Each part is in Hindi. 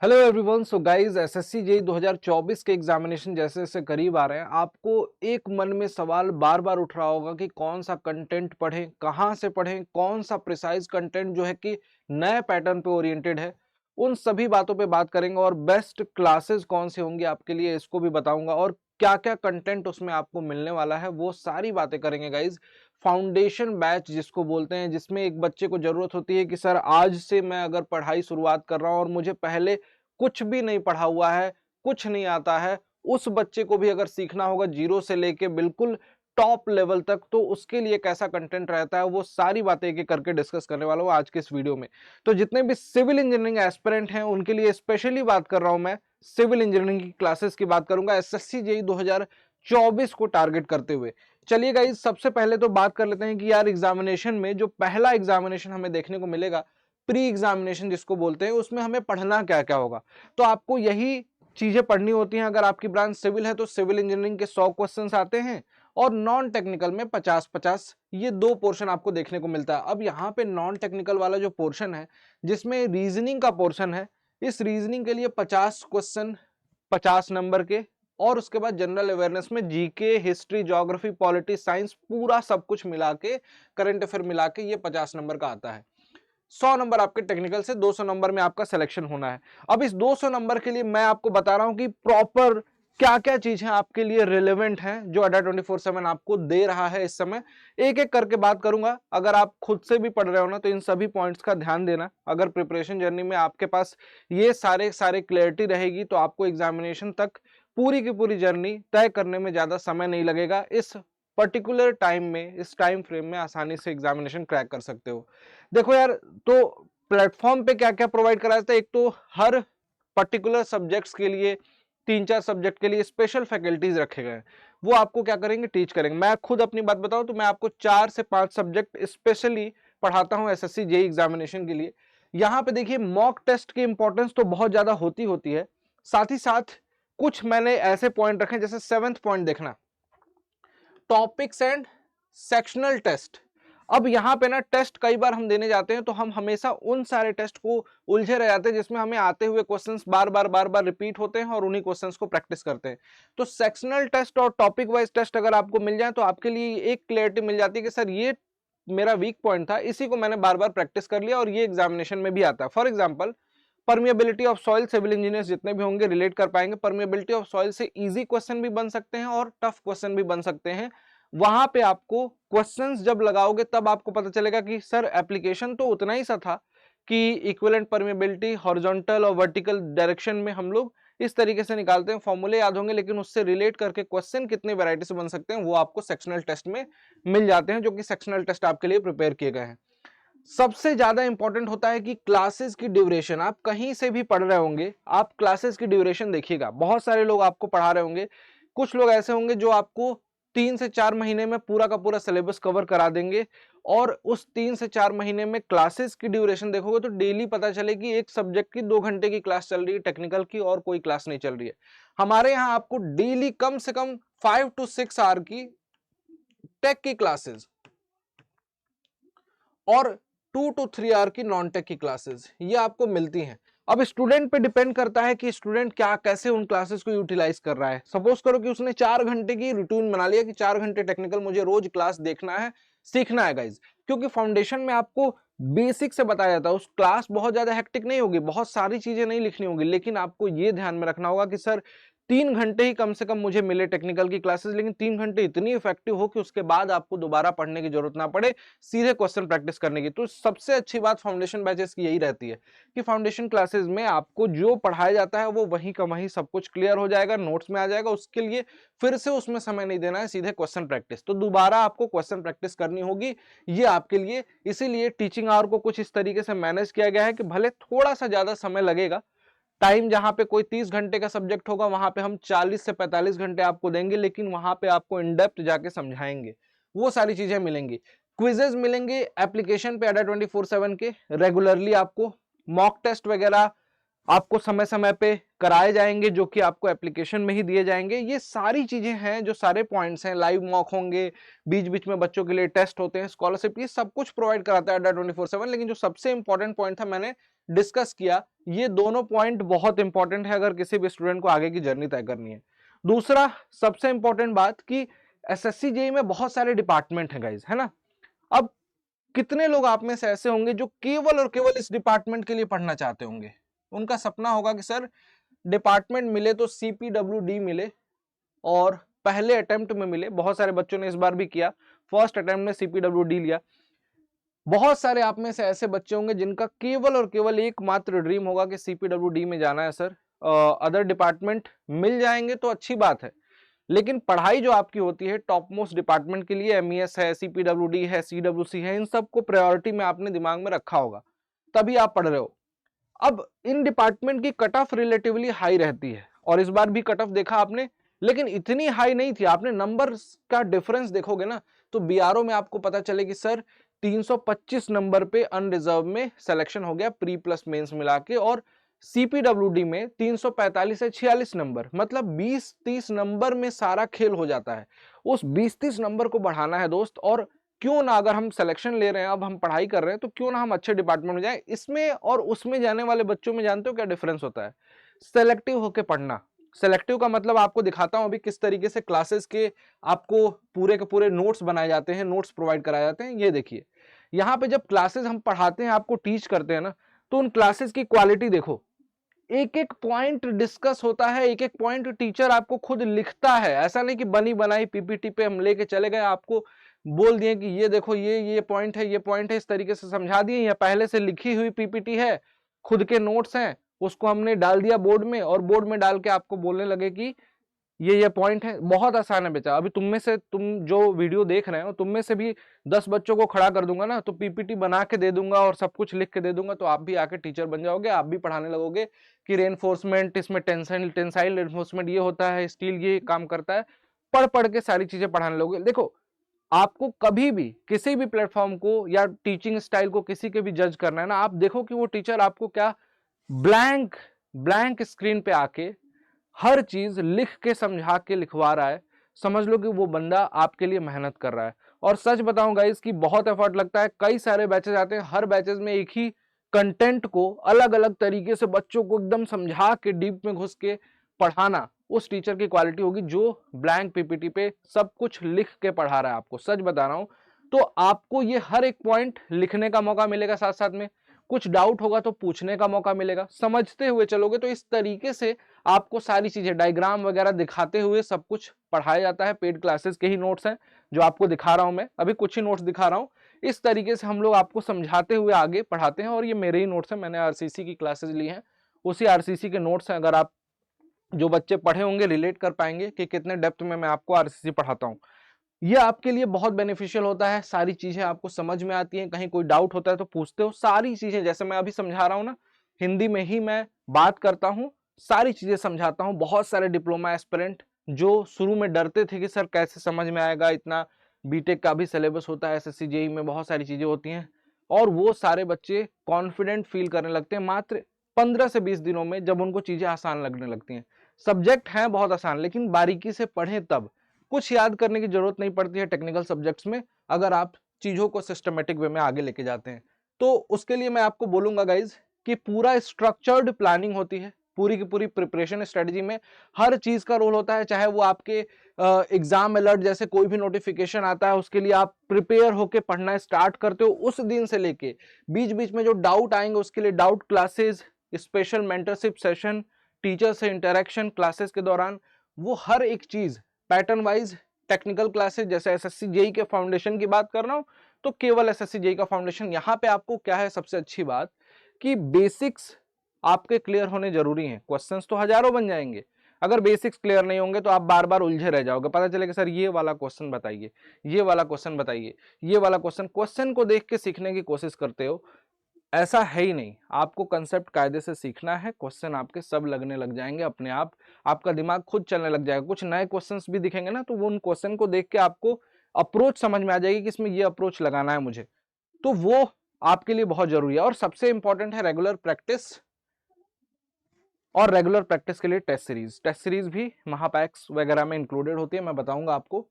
Hello everyone. So guys, SSC JEE 2024 के एग्जामिनेशन जैसे जैसे करीब आ रहे हैं, आपको एक मन में सवाल बार बार उठ रहा होगा कि कौन सा कंटेंट पढ़ें, कहां से पढ़ें, कौन सा प्रिसाइज कंटेंट जो है कि नए पैटर्न पे ओरिएंटेड है। उन सभी बातों पे बात करेंगे और बेस्ट क्लासेस कौन से होंगे आपके लिए इसको भी बताऊंगा, और क्या क्या कंटेंट उसमें आपको मिलने वाला है वो सारी बातें करेंगे गाइज। फाउंडेशन बैच जिसको बोलते हैं, जिसमें एक बच्चे को जरूरत होती है कि सर आज से मैं अगर पढ़ाई शुरुआत कर रहा हूं और मुझे पहले कुछ भी नहीं पढ़ा हुआ है, कुछ नहीं आता है, उस बच्चे को भी अगर सीखना होगा जीरो से लेके बिल्कुल टॉप लेवल तक, तो उसके लिए कैसा कंटेंट रहता है वो सारी बातें एक एक करके डिस्कस करने वाला हूं आज के इस वीडियो में। तो जितने भी सिविल इंजीनियरिंग एस्पिरेंट हैं उनके लिए स्पेशली बात कर रहा हूं मैं। सिविल इंजीनियरिंग की क्लासेस की बात करूंगा एसएससी जेईई 2024 को टारगेट करते हुए। चलिए गाइस, सबसे पहले तो बात कर लेते हैं कि यार एग्जामिनेशन में जो पहला एग्जामिनेशन हमें देखने को मिलेगा, प्री एग्जामिनेशन जिसको बोलते हैं, उसमें हमें पढ़ना क्या क्या होगा। तो आपको यही चीजें पढ़नी होती हैं। अगर आपकी ब्रांच सिविल है तो सिविल इंजीनियरिंग के 100 क्वेश्चंस आते हैं और नॉन टेक्निकल में 50-50, ये दो पोर्शन आपको देखने को मिलता है। अब यहाँ पे नॉन टेक्निकल वाला जो पोर्शन है जिसमें रीजनिंग का पोर्शन है, इस रीजनिंग के लिए 50 क्वेश्चन 50 नंबर के, और उसके बाद जनरल अवेयरनेस में GK, history, geography, polity, science, पूरा सब कुछ मिला के, करंट अफेयर मिला के ये 50 नंबर का आता है। 100 नंबर आपके टेक्निकल से, 200 नंबर में आपका सिलेक्शन होना है। अब इस 200 नंबर के लिए मैं आपको बता रहा हूं कि प्रॉपर क्या क्या चीजें आपके लिए रिलेवेंट हैं जो अड्डा 24/7 आपको दे रहा है इस समय। एक एक करके बात करूंगा। अगर आप खुद से भी पढ़ रहे हो ना तो इन सभी पॉइंट्स का ध्यान देना। अगर प्रिपरेशन जर्नी में आपके पास ये सारे क्लियरिटी रहेगी तो आपको एग्जामिनेशन तक पूरी की पूरी जर्नी तय करने में ज्यादा समय नहीं लगेगा। इस पर्टिकुलर टाइम में, इस टाइम फ्रेम में आसानी से एग्जामिनेशन क्रैक कर सकते हो। देखो यार, तो प्लेटफॉर्म पे क्या क्या प्रोवाइड करा जाता है। एक तो हर पर्टिकुलर सब्जेक्ट्स के लिए 3-4 सब्जेक्ट के लिए स्पेशल फैकल्टीज रखे गए हैं, वो आपको क्या करेंगे, टीच करेंगे। मैं खुद अपनी बात बताऊं तो मैं आपको 4 से 5 सब्जेक्ट स्पेशली पढ़ाता हूं एसएससी जेईई एग्जामिनेशन के लिए। यहां पे देखिए, मॉक टेस्ट की इंपॉर्टेंस तो बहुत ज्यादा होती होती है, साथ ही साथ कुछ मैंने ऐसे पॉइंट रखे, जैसे 7th पॉइंट देखना, टॉपिक्स एंड सेक्शनल टेस्ट। अब यहाँ पे ना टेस्ट कई बार हम देने जाते हैं तो हम हमेशा उन सारे टेस्ट को उलझे रह जाते हैं जिसमें हमें आते हुए क्वेश्चंस बार बार रिपीट होते हैं और उन्हीं क्वेश्चंस को प्रैक्टिस करते हैं। तो सेक्शनल टेस्ट और टॉपिक वाइज टेस्ट अगर आपको मिल जाए तो आपके लिए एक क्लियरिटी मिल जाती है कि सर ये मेरा वीक पॉइंट था, इसी को मैंने बार बार प्रैक्टिस कर लिया और ये एग्जामिनेशन में भी आता है। For example, permeability of soil, civil engineers जितने भी होंगे रिलेट कर पाएंगे। परमिएबिलिटी ऑफ सॉइल से इजी क्वेश्चन भी बन सकते हैं और टफ क्वेश्चन भी बन सकते हैं। वहां पे आपको क्वेश्चंस जब लगाओगे तब आपको पता चलेगा कि सर एप्लीकेशन तो उतना ही सा था कि इक्विवेलेंट परमिएबिलिटी हॉरिजॉन्टल और वर्टिकल डायरेक्शन में हम लोग इस तरीके से निकालते हैं, फॉर्मूले याद होंगे, लेकिन उससे रिलेट करके क्वेश्चन कितने वैरायटी से बन सकते हैं वो आपको सेक्शनल टेस्ट में मिल जाते हैं, जो कि सेक्शनल टेस्ट आपके लिए प्रिपेयर किए गए हैं। सबसे ज्यादा इंपॉर्टेंट होता है कि क्लासेस की ड्यूरेशन। आप कहीं से भी पढ़ रहे होंगे, आप क्लासेस की ड्यूरेशन देखिएगा। बहुत सारे लोग आपको पढ़ा रहे होंगे, कुछ लोग ऐसे होंगे जो आपको 3 से 4 महीने में पूरा का पूरा सिलेबस कवर करा देंगे, और उस 3 से 4 महीने में क्लासेस की ड्यूरेशन देखोगे तो डेली पता चलेगी एक सब्जेक्ट की 2 घंटे की क्लास चल रही है टेक्निकल की, और कोई क्लास नहीं चल रही है। हमारे यहाँ आपको डेली कम से कम 5 to 6 आवर की टेक की क्लासेस और 2 to 3 आवर की नॉन टेक की क्लासेस ये आपको मिलती हैं। अब स्टूडेंट पे डिपेंड करता है कि स्टूडेंट क्या कैसे उन क्लासेस को यूटिलाइज कर रहा है। सपोज करो कि उसने 4 घंटे की रूटीन बना लिया कि 4 घंटे टेक्निकल मुझे रोज क्लास देखना है, सीखना है गाइज। क्योंकि फाउंडेशन में आपको बेसिक से बताया जाता है, उस क्लास बहुत ज्यादा हेक्टिक नहीं होगी, बहुत सारी चीजें नहीं लिखनी होगी, लेकिन आपको ये ध्यान में रखना होगा कि सर 3 घंटे ही कम से कम मुझे मिले टेक्निकल की क्लासेस, लेकिन 3 घंटे इतनी इफेक्टिव हो कि उसके बाद आपको दोबारा पढ़ने की जरूरत ना पड़े, सीधे क्वेश्चन प्रैक्टिस करने की। तो सबसे अच्छी बात फाउंडेशन बैचेस की यही रहती है कि फाउंडेशन क्लासेस में आपको जो पढ़ाया जाता है वो वहीं का वहीं सब कुछ क्लियर हो जाएगा, नोट्स में आ जाएगा। उसके लिए फिर से उसमें समय नहीं देना है, सीधे क्वेश्चन प्रैक्टिस। तो दोबारा आपको क्वेश्चन प्रैक्टिस करनी होगी, ये आपके लिए। इसीलिए टीचिंग आवर को कुछ इस तरीके से मैनेज किया गया है कि भले थोड़ा सा ज्यादा समय लगेगा, टाइम जहां पे कोई 30 घंटे का सब्जेक्ट होगा वहां पे हम 40 से 45 घंटे आपको देंगे, लेकिन वहां पे आपको इन डेप्थ जाके समझाएंगे, वो सारी चीजें मिलेंगी। क्विजेज मिलेंगे एप्लीकेशन पे अड्डा 24/7 के, रेगुलरली आपको मॉक टेस्ट वगैरह आपको समय समय पे कराए जाएंगे, जो कि आपको एप्लीकेशन में ही दिए जाएंगे। ये सारी चीजें हैं, जो सारे पॉइंट्स हैं, लाइव मॉक होंगे, बीच बीच में बच्चों के लिए टेस्ट होते हैं, स्कॉलरशिप, ये सब कुछ प्रोवाइड कराता है अड्डा 24/7। लेकिन जो सबसे इंपॉर्टेंट पॉइंट था मैंने डिस्कस किया, ये दोनों पॉइंट बहुत इंपॉर्टेंट है अगर किसी भी स्टूडेंट को आगे की जर्नी तय करनी है। दूसरा सबसे इंपॉर्टेंट बात कि एसएससी जेईई में बहुत सारे डिपार्टमेंट हैं गाइज, है ना। अब कितने लोग आप में से ऐसे होंगे जो केवल और केवल इस डिपार्टमेंट के लिए पढ़ना चाहते होंगे। उनका सपना होगा कि सर डिपार्टमेंट मिले तो सीपीडब्ल्यूडी मिले और पहले अटेम्प्ट में मिले। बहुत सारे बच्चों ने इस बार भी किया, फर्स्ट अटेम्प्ट में सीपीडब्ल्यूडी लिया। बहुत सारे आप में से ऐसे बच्चे होंगे जिनका केवल और केवल एकमात्र ड्रीम होगा कि सीपीडब्ल्यूडी में जाना है सर। अदर डिपार्टमेंट मिल जाएंगे तो अच्छी बात है, लेकिन पढ़ाई जो आपकी होती है टॉप मोस्ट डिपार्टमेंट के लिए, एमईएस है, सीपीडब्ल्यूडी है, सीडब्ल्यूसी है, इन सबको प्रायोरिटी में आपने दिमाग में रखा होगा, तभी आप पढ़ रहे हो। अब इन डिपार्टमेंट की कट ऑफ रिलेटिवली हाई रहती है और इस बार भी कट ऑफ देखा आपने, लेकिन इतनी हाई नहीं थी। आपने नंबर का डिफरेंस देखोगे ना तो बीआरओ में आपको पता चले कि सर 325 नंबर पे अनरिजर्व में सिलेक्शन हो गया प्री प्लस मेंस मिला के, और सीपीडब्ल्यूडी में 345 से 46 नंबर, मतलब 20-30 नंबर में सारा खेल हो जाता है। उस 20-30 नंबर को बढ़ाना है दोस्त, और क्यों ना, अगर हम सिलेक्शन ले रहे हैं, अब हम पढ़ाई कर रहे हैं, तो क्यों ना हम अच्छे डिपार्टमेंट में जाएं। इसमें और उसमें जाने वाले बच्चों में जानते हो क्या डिफरेंस होता है? सेलेक्टिव होके पढ़ना। सेलेक्टिव का मतलब आपको दिखाता हूं अभी किस तरीके से क्लासेस के आपको पूरे के पूरे नोट्स बनाए जाते हैं, नोट्स प्रोवाइड कराए जाते हैं। ये देखिए, यहाँ पे जब क्लासेस हम पढ़ाते हैं, आपको टीच करते हैं ना, तो उन क्लासेस की क्वालिटी देखो, एक एक पॉइंट डिस्कस होता है, एक एक पॉइंट टीचर आपको खुद लिखता है। ऐसा नहीं कि बनी बनाई पीपीटी पे हम लेके चले गए, आपको बोल दिए कि ये देखो ये पॉइंट है, ये पॉइंट है, इस तरीके से समझा दिए, या पहले से लिखी हुई पीपीटी है, खुद के नोट्स हैं, उसको हमने डाल दिया बोर्ड में, और बोर्ड में डाल के आपको बोलने लगे कि ये पॉइंट है। बहुत आसान है बेटा। अभी तुम में से, तुम जो वीडियो देख रहे हो, तुम में से भी 10 बच्चों को खड़ा कर दूंगा ना, तो पीपीटी बना के दे दूंगा और सब कुछ लिख के दे दूंगा, तो आप भी आके टीचर बन जाओगे, आप भी पढ़ाने लगोगे कि रेनफोर्समेंट, इसमें टेंसाइल रेनफोर्समेंट ये होता है, स्टील ये काम करता है। पढ़ पढ़ के सारी चीजें पढ़ाने लगोगे। देखो, आपको कभी भी किसी भी प्लेटफॉर्म को या टीचिंग स्टाइल को किसी के भी जज करना है ना, आप देखो कि वो टीचर आपको क्या ब्लैंक ब्लैंक स्क्रीन पे आके हर चीज लिख के समझा के लिखवा रहा है। समझ लो कि वो बंदा आपके लिए मेहनत कर रहा है। और सच बताऊं गाइस कि बहुत एफर्ट लगता है। कई सारे बैचेस आते हैं, हर बैचेस में एक ही कंटेंट को अलग अलग तरीके से बच्चों को एकदम समझा के डीप में घुस के पढ़ाना उस टीचर की क्वालिटी होगी जो ब्लैंक पीपीटी पे सब कुछ लिख के पढ़ा रहा है आपको। सच बता रहा हूं। तो आपको ये हर एक पॉइंट लिखने का मौका मिलेगा, साथ साथ में कुछ डाउट होगा तो पूछने का मौका मिलेगा। समझते हुए चलोगे तो इस तरीके से आपको सारी चीजें डायग्राम वगैरह दिखाते हुए सब कुछ पढ़ाया जाता है। पेड क्लासेस के ही नोट्स हैं जो आपको दिखा रहा हूं, मैं अभी कुछ ही नोट्स दिखा रहा हूं। इस तरीके से हम लोग आपको समझाते हुए आगे पढ़ाते हैं, और ये मेरे ही नोट्स हैं, मैंने आरसीसी की क्लासेस ली हैं, उसी आरसीसी के नोट्स हैं। अगर आप जो बच्चे पढ़े होंगे रिलेट कर पाएंगे कि कितने डेप्थ में मैं आपको आरसीसी पढ़ाता हूँ। ये आपके लिए बहुत बेनिफिशियल होता है। सारी चीजें आपको समझ में आती हैं, कहीं कोई डाउट होता है तो पूछते हो। सारी चीजें जैसे मैं अभी समझा रहा हूं ना, हिंदी में ही मैं बात करता हूं, सारी चीजें समझाता हूं। बहुत सारे डिप्लोमा एस्पिरेंट जो शुरू में डरते थे कि सर कैसे समझ में आएगा, इतना बीटेक का भी सिलेबस होता है, एसएससी जेईई में बहुत सारी चीजें होती हैं, और वो सारे बच्चे कॉन्फिडेंट फील करने लगते हैं मात्र 15 से 20 दिनों में, जब उनको चीजें आसान लगने लगती हैं। सब्जेक्ट हैं बहुत आसान, लेकिन बारीकी से पढ़ें तब। कुछ याद करने की जरूरत नहीं पड़ती है टेक्निकल सब्जेक्ट्स में, अगर आप चीजों को सिस्टमेटिक वे में आगे लेके जाते हैं। तो उसके लिए मैं आपको बोलूंगा गाइज कि पूरा स्ट्रक्चर्ड प्लानिंग होती है, पूरी की पूरी प्रिपरेशन स्ट्रेटजी में हर चीज का रोल होता है। चाहे वो आपके एग्जाम अलर्ट जैसे कोई भी नोटिफिकेशन आता है, उसके लिए आप प्रिपेयर होके पढ़ना स्टार्ट करते हो, उस दिन से लेके बीच बीच में जो डाउट आएंगे उसके लिए doubt classes, special mentorship session, teacher से इंटरेक्शन क्लासेस के दौरान, वो हर एक चीज पैटर्न वाइज। टेक्निकल क्लासेस जैसे एसएससी जेईई के फाउंडेशन की बात कर रहा हूं, तो केवल एसएससी जेईई का फाउंडेशन। यहाँ पे आपको क्या है सबसे अच्छी बात कि बेसिक्स आपके क्लियर होने जरूरी हैं। क्वेश्चंस तो हजारों बन जाएंगे, अगर बेसिक्स क्लियर नहीं होंगे तो आप बार बार उलझे रह जाओगे। पता चलेगा सर ये वाला क्वेश्चन बताइए, ये वाला क्वेश्चन बताइए, ये वाला क्वेश्चन को देख के सीखने की कोशिश करते हो। ऐसा है ही नहीं। आपको कंसेप्ट कायदे से सीखना है, क्वेश्चन आपके सब लगने लग जाएंगे अपने आप, आपका दिमाग खुद चलने लग जाएगा। कुछ नए क्वेश्चंस भी दिखेंगे ना, तो वो उन क्वेश्चन को देख के आपको अप्रोच समझ में आ जाएगी कि इसमें ये अप्रोच लगाना है मुझे, तो वो आपके लिए बहुत जरूरी है। और सबसे इंपॉर्टेंट है रेगुलर प्रैक्टिस, और रेगुलर प्रैक्टिस के लिए टेस्ट सीरीज भी महापैक्स वगैरह में इंक्लूडेड होती है, मैं बताऊंगा आपको।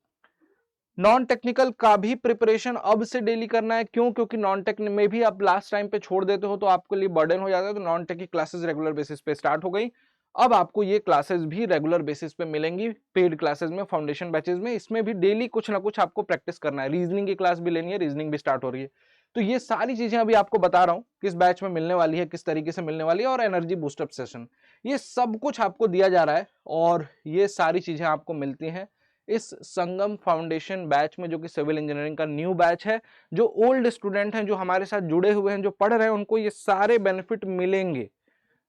नॉन टेक्निकल का भी प्रिपरेशन अब से डेली करना है। क्यों? क्योंकि नॉन टेक में भी आप लास्ट टाइम पे छोड़ देते हो तो आपके लिए बर्डन हो जाता है। तो नॉन टेक की क्लासेस रेगुलर बेसिस पे स्टार्ट हो गई। अब आपको ये क्लासेस भी रेगुलर बेसिस पे मिलेंगी, पेड क्लासेस में, फाउंडेशन बैचेस में। इसमें भी डेली कुछ ना कुछ आपको प्रैक्टिस करना है। रीजनिंग की क्लास भी लेनी है, रीजनिंग भी स्टार्ट हो रही है। तो ये सारी चीजें अभी आपको बता रहा हूँ किस बैच में मिलने वाली है, किस तरीके से मिलने वाली है, और एनर्जी बूस्टअप सेशन, ये सब कुछ आपको दिया जा रहा है। और ये सारी चीजें आपको मिलती हैं इस संगम फाउंडेशन बैच में, जो कि सिविल इंजीनियरिंग का न्यू बैच है। जो ओल्ड स्टूडेंट हैं, जो हमारे साथ जुड़े हुए हैं, जो पढ़ रहे हैं, उनको ये सारे बेनिफिट मिलेंगे।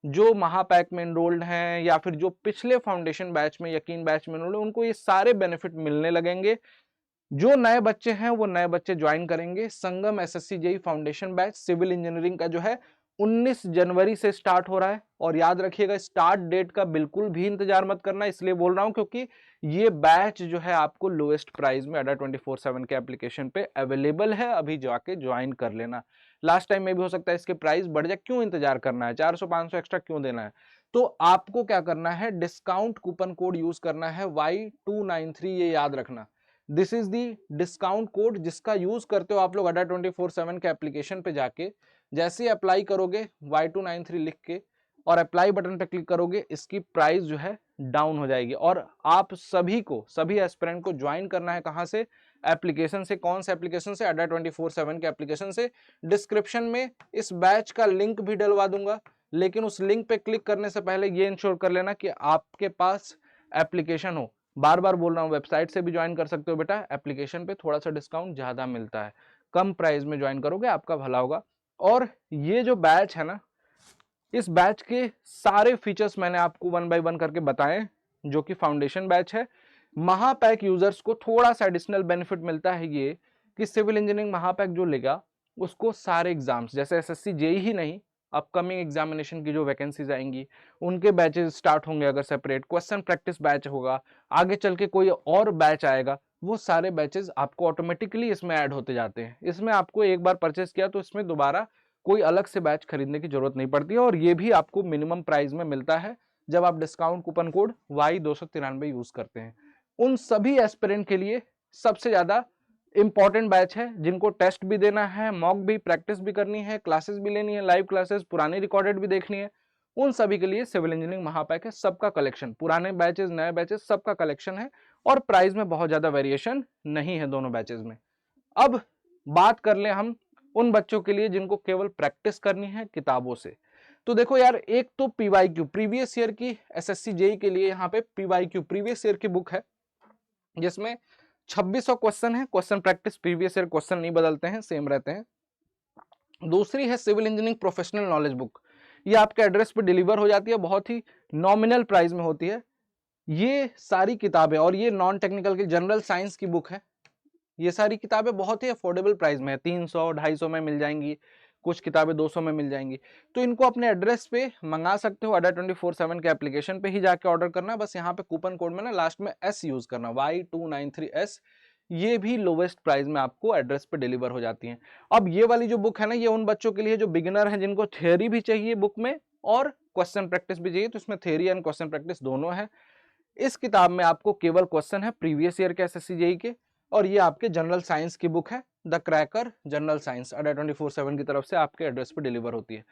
जो महापैक में एनरोल्ड हैं या फिर जो पिछले फाउंडेशन बैच में, यकीन बैच में एनरोल्ड हैं, उनको ये सारे बेनिफिट मिलने लगेंगे। जो नए बच्चे हैं वो नए बच्चे ज्वाइन करेंगे Sangam SSC JE foundation batch civil engineering का, जो है 19 जनवरी से स्टार्ट हो रहा है। और याद रखिएगा, स्टार्ट डेट का बिल्कुल भी इंतजार मत करना, इसलिए बोल रहा हूं क्योंकि ये बैच जो है आपको लोएस्ट प्राइस में अडा 24/7 के एप्लीकेशन पे अवेलेबल है। अभी जाके ज्वाइन कर लेना। लास्ट टाइम में भी हो सकता है इसके प्राइस बढ़ जाए, क्यों इंतजार करना है, 400-500 एक्स्ट्रा क्यों देना है। तो आपको क्या करना है, डिस्काउंट कूपन कोड यूज करना है Y293, ये याद रखना। This is the discount code जिसका यूज करते हो आप लोग अडा 24/7 के एप्लीकेशन पे जाके। जैसे ही अप्लाई करोगे Y293 लिख के और अप्लाई बटन पे क्लिक करोगे, इसकी प्राइस जो है डाउन हो जाएगी। और आप सभी को, सभी एस्पिरेंट को ज्वाइन करना है कहां से, एप्लीकेशन से। कौन से एप्लीकेशन से, अडा 24/7 के एप्लीकेशन से। डिस्क्रिप्शन में इस बैच का लिंक भी डलवा दूंगा, लेकिन उस लिंक पे क्लिक करने से पहले ये इंश्योर कर लेना कि आपके पास एप्लीकेशन हो। बार बार बोल रहा हूँ, वेबसाइट से भी ज्वाइन कर सकते हो बेटा, एप्लीकेशन पे थोड़ा सा डिस्काउंट ज्यादा मिलता है। कम प्राइस में ज्वाइन करोगे, आपका भला होगा। और ये जो बैच है ना, इस बैच के सारे फीचर्स मैंने आपको 1 बाय 1 करके बताए, जो कि फाउंडेशन बैच है। महापैक यूजर्स को थोड़ा सा एडिशनल बेनिफिट मिलता है, ये कि सिविल इंजीनियरिंग महापैक जो लेगा उसको सारे एग्जाम्स, जैसे एसएससी जेई ही नहीं, अपकमिंग एग्जामिनेशन की जो वैकेंसीज आएंगी उनके बैचेस स्टार्ट होंगे, अगर सेपरेट क्वेश्चन प्रैक्टिस बैच होगा, आगे चल के कोई और बैच आएगा, वो सारे बैचेस आपको ऑटोमेटिकली इसमें ऐड होते जाते हैं। इसमें आपको एक बार परचेस किया तो इसमें दोबारा कोई अलग से बैच खरीदने की जरूरत नहीं पड़ती है। और ये भी आपको मिनिमम प्राइस में मिलता है जब आप discount coupon code Y293 use करते हैं। उन सभी एस्पिरेंट के लिए सबसे ज्यादा इंपॉर्टेंट बैच है, जिनको टेस्ट भी देना है, मॉक भी, प्रैक्टिस भी करनी है, क्लासेस भी लेनी है, लाइव क्लासेस पुरानी रिकॉर्डेड भी देखनी है। उन सभी के लिए सिविल इंजीनियरिंग महापैक है। सबका कलेक्शन, पुराने बैचेस, नए बैचेस, सबका कलेक्शन है। और प्राइस में बहुत ज्यादा वेरिएशन नहीं है दोनों बैचेस में। अब बात कर ले हम उन बच्चों के लिए जिनको केवल प्रैक्टिस करनी है किताबों से। तो देखो यार, एक तो पीवाईक्यू, प्रीवियस ईयर की एसएससी जेई के लिए यहाँ पे पीवाईक्यू प्रीवियस ईयर की बुक है, जिसमें 2600 क्वेश्चन है। Question practice previous year question नहीं बदलते हैं, सेम रहते हैं। दूसरी है civil engineering professional knowledge book, ये आपके एड्रेस पे डिलीवर हो जाती है, बहुत ही नॉमिनल प्राइस में होती है ये सारी किताबें। और ये नॉन टेक्निकल की जनरल साइंस की बुक है। ये सारी किताबें बहुत ही अफोर्डेबल प्राइस में है, 300-250 में मिल जाएंगी, कुछ किताबें 200 में मिल जाएंगी। तो इनको अपने एड्रेस पे मंगा सकते हो, अडा 24/7 के एप्लीकेशन पे ही जाके ऑर्डर करना है। बस यहाँ पे कूपन कोड में ना लास्ट में S यूज करना, Y293S। ये भी लोवेस्ट प्राइस में आपको एड्रेस पे डिलीवर हो जाती हैं। अब ये वाली जो बुक है ना, ये उन बच्चों के लिए जो बिगिनर हैं, जिनको थ्योरी भी चाहिए बुक में और क्वेश्चन प्रैक्टिस भी चाहिए। तो इसमें थ्योरी एंड क्वेश्चन प्रैक्टिस दोनों है। इस किताब में आपको केवल क्वेश्चन है प्रीवियस ईयर के एसएससी जेई के। और ये आपके जनरल साइंस की बुक है, द क्रैकर जनरल साइंस, अडा 24/7 की तरफ से आपके एड्रेस पे डिलीवर होती है।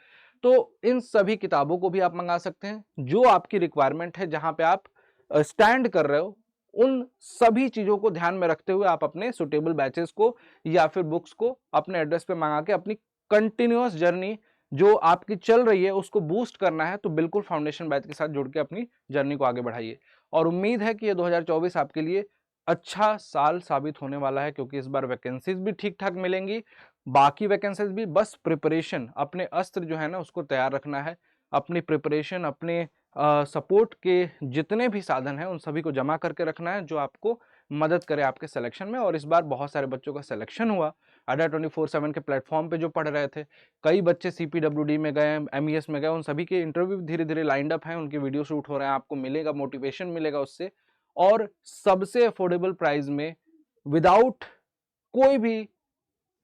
तो इन सभी किताबों को भी आप मंगा सकते हैं, जो आपकी रिक्वायरमेंट है, जहां पे आप स्टैंड कर रहे हो, उन सभी चीजों को ध्यान में रखते हुए आप अपने सुटेबल बैचेस को या फिर बुक्स को अपने एड्रेस पे मंगा के अपनी कंटिन्यूअस जर्नी जो आपकी चल रही है उसको बूस्ट करना है, तो बिल्कुल फाउंडेशन बैच के साथ जुड़ के अपनी जर्नी को आगे बढ़ाइए। और उम्मीद है कि ये 2024 आपके लिए अच्छा साल साबित होने वाला है, क्योंकि इस बार वैकेंसीज भी ठीक ठाक मिलेंगी, बाकी वैकेंसीज भी। बस प्रिपरेशन, अपने अस्त्र जो है ना उसको तैयार रखना है। अपनी प्रिपरेशन, अपने सपोर्ट के जितने भी साधन हैं उन सभी को जमा करके रखना है, जो आपको मदद करे आपके सिलेक्शन में। और इस बार बहुत सारे बच्चों का सिलेक्शन हुआ अडा 24/7 के प्लेटफॉर्म पे जो पढ़ रहे थे। कई बच्चे CPWD में गए, MES में गए, उन सभी के इंटरव्यू धीरे धीरे लाइंड अप हैं, उनके वीडियो शूट हो रहे हैं, आपको मिलेगा, मोटिवेशन मिलेगा उससे। और सबसे अफोर्डेबल प्राइस में, विदाउट कोई भी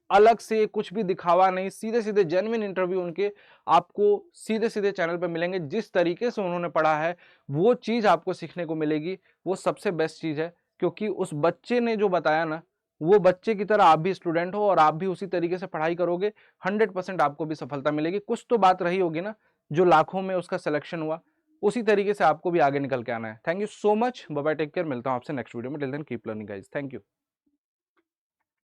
अलग से कुछ भी दिखावा नहीं, सीधे सीधे जेन्युइन इंटरव्यू उनके आपको सीधे सीधे चैनल पे मिलेंगे। जिस तरीके से उन्होंने पढ़ा है वो चीज आपको सीखने को मिलेगी, वो सबसे बेस्ट चीज है। क्योंकि उस बच्चे ने जो बताया ना, वो बच्चे की तरह आप भी स्टूडेंट हो और आप भी उसी तरीके से पढ़ाई करोगे, 100% आपको भी सफलता मिलेगी। कुछ तो बात रही होगी ना, जो लाखों में उसका सिलेक्शन हुआ, उसी तरीके से आपको भी आगे निकल के आना है। Thank you so much, bye bye, take care, मिलता हूँ आपसे नेक्स्ट वीडियो में। Till then keep learning guys, thank you.